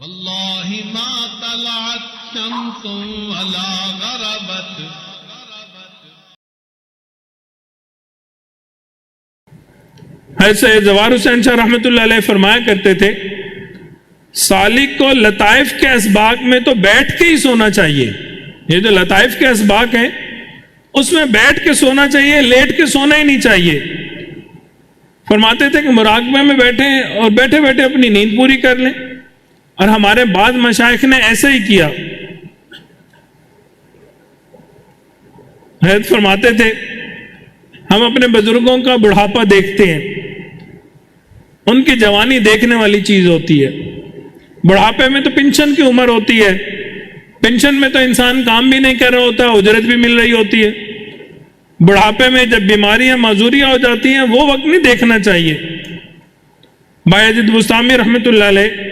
واللہ ما طلعت شمس ولا غربت. ایسے زوار حسین شاہ رحمۃ اللہ علیہ فرمایا کرتے تھے سالک کو لطائف کے اسباق میں تو بیٹھ کے ہی سونا چاہیے. یہ جو لطائف کے اسباق ہیں اس میں بیٹھ کے سونا چاہیے، لیٹ کے سونا ہی نہیں چاہیے. فرماتے تھے کہ مراقبے میں بیٹھیں اور بیٹھے بیٹھے اپنی نیند پوری کر لیں، اور ہمارے بعض مشائخ نے ایسا ہی کیا. حضرت فرماتے تھے ہم اپنے بزرگوں کا بڑھاپا دیکھتے ہیں، ان کی جوانی دیکھنے والی چیز ہوتی ہے. بڑھاپے میں تو پینشن کی عمر ہوتی ہے، پینشن میں تو انسان کام بھی نہیں کر رہا ہوتا، اجرت بھی مل رہی ہوتی ہے. بڑھاپے میں جب بیماریاں معذوریاں ہو جاتی ہیں وہ وقت نہیں دیکھنا چاہیے. بایزید بستامی رحمۃ اللہ علیہ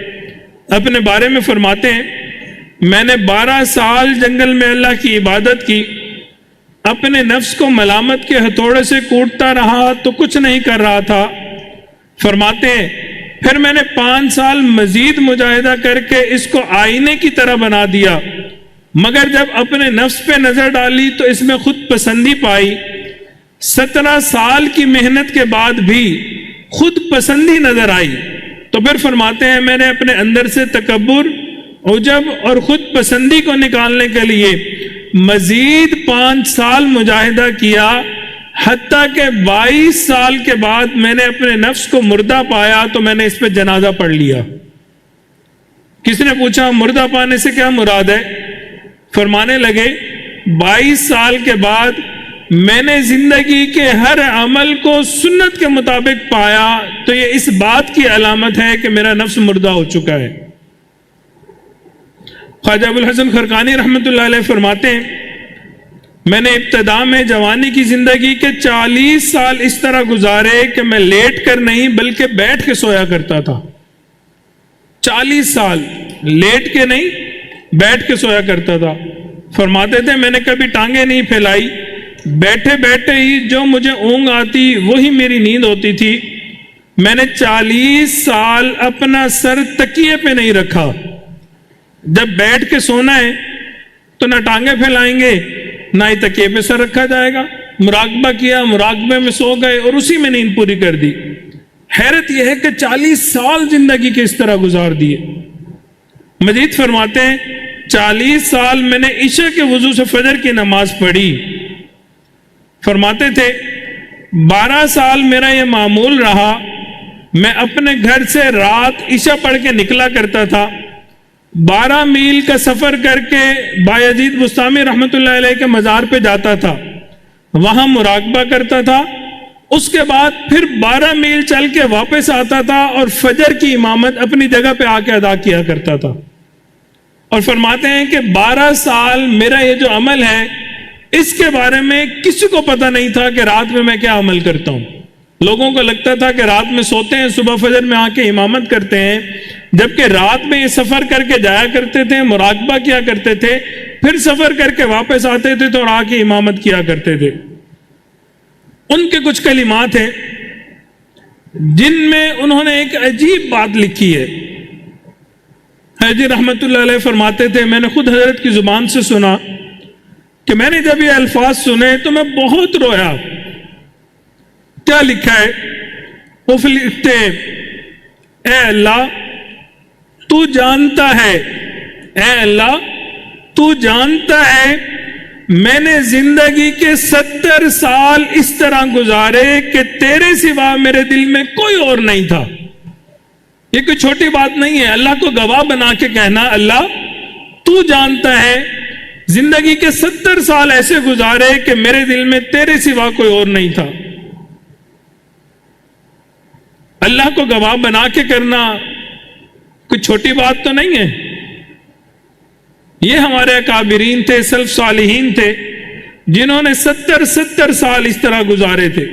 اپنے بارے میں فرماتے ہیں میں نے 12 سال جنگل میں اللہ کی عبادت کی، اپنے نفس کو ملامت کے ہتھوڑے سے کوٹتا رہا تو کچھ نہیں کر رہا تھا. فرماتے ہیں پھر میں نے 5 سال مزید مجاہدہ کر کے اس کو آئینے کی طرح بنا دیا، مگر جب اپنے نفس پہ نظر ڈالی تو اس میں خود پسندی پائی. 17 سال کی محنت کے بعد بھی خود پسندی نظر آئی. تو پھر فرماتے ہیں میں نے اپنے اندر سے تکبر، عجب اور خود پسندی کو نکالنے کے لیے مزید 5 سال مجاہدہ کیا، حتیٰ کہ 22 سال کے بعد میں نے اپنے نفس کو مردہ پایا تو میں نے اس پہ جنازہ پڑھ لیا. کس نے پوچھا مردہ پانے سے کیا مراد ہے؟ فرمانے لگے 22 سال کے بعد میں نے زندگی کے ہر عمل کو سنت کے مطابق پایا تو یہ اس بات کی علامت ہے کہ میرا نفس مردہ ہو چکا ہے. خواجہ ابوالحسن خرقانی رحمۃ اللہ علیہ فرماتے ہیں میں نے ابتدا میں جوانی کی زندگی کے 40 سال اس طرح گزارے کہ میں لیٹ کر نہیں بلکہ بیٹھ کے سویا کرتا تھا. 40 سال لیٹ کے نہیں بیٹھ کے سویا کرتا تھا. فرماتے تھے میں نے کبھی ٹانگیں نہیں پھیلائی، بیٹھے بیٹھے ہی جو مجھے اونگ آتی وہی میری نیند ہوتی تھی. میں نے 40 سال اپنا سر تکیے پہ نہیں رکھا. جب بیٹھ کے سونا ہے تو نہ ٹانگیں پھیلائیں گے نہ ہی تکیے پہ سر رکھا جائے گا. مراقبہ کیا، مراقبے میں سو گئے اور اسی میں نیند پوری کر دی. حیرت یہ ہے کہ 40 سال زندگی کے اس طرح گزار دیے. مزید فرماتے ہیں 40 سال میں نے عشاء کے وضو سے فجر کی نماز پڑھی. فرماتے تھے 12 سال میرا یہ معمول رہا، میں اپنے گھر سے رات عشاء پڑھ کے نکلا کرتا تھا، 12 میل کا سفر کر کے بایزید بستامی رحمۃ اللہ علیہ کے مزار پہ جاتا تھا، وہاں مراقبہ کرتا تھا، اس کے بعد پھر 12 میل چل کے واپس آتا تھا اور فجر کی امامت اپنی جگہ پہ آ کے ادا کیا کرتا تھا. اور فرماتے ہیں کہ 12 سال میرا یہ جو عمل ہے اس کے بارے میں کسی کو پتہ نہیں تھا کہ رات میں کیا عمل کرتا ہوں. لوگوں کو لگتا تھا کہ رات میں سوتے ہیں، صبح فجر میں آ کے امامت کرتے ہیں، جبکہ رات میں یہ سفر کر کے جایا کرتے تھے، مراقبہ کیا کرتے تھے، پھر سفر کر کے واپس آتے تھے تو آ کے امامت کیا کرتے تھے. ان کے کچھ کلمات ہیں جن میں انہوں نے ایک عجیب بات لکھی ہے. حضرت رحمت اللہ علیہ فرماتے تھے میں نے خود حضرت کی زبان سے سنا کہ میں نے جب یہ الفاظ سنے تو میں بہت رویا. کیا لکھا ہے؟ وہ لکھتے اے اللہ تو جانتا ہے، اے اللہ تو جانتا ہے میں نے زندگی کے 70 سال اس طرح گزارے کہ تیرے سوا میرے دل میں کوئی اور نہیں تھا. یہ کوئی چھوٹی بات نہیں ہے. اللہ کو گواہ بنا کے کہنا اللہ تو جانتا ہے زندگی کے 70 سال ایسے گزارے کہ میرے دل میں تیرے سوا کوئی اور نہیں تھا. اللہ کو گواہ بنا کے کرنا کوئی چھوٹی بات تو نہیں ہے. یہ ہمارے اکابرین تھے، سلف صالحین تھے جنہوں نے 70 سال اس طرح گزارے تھے.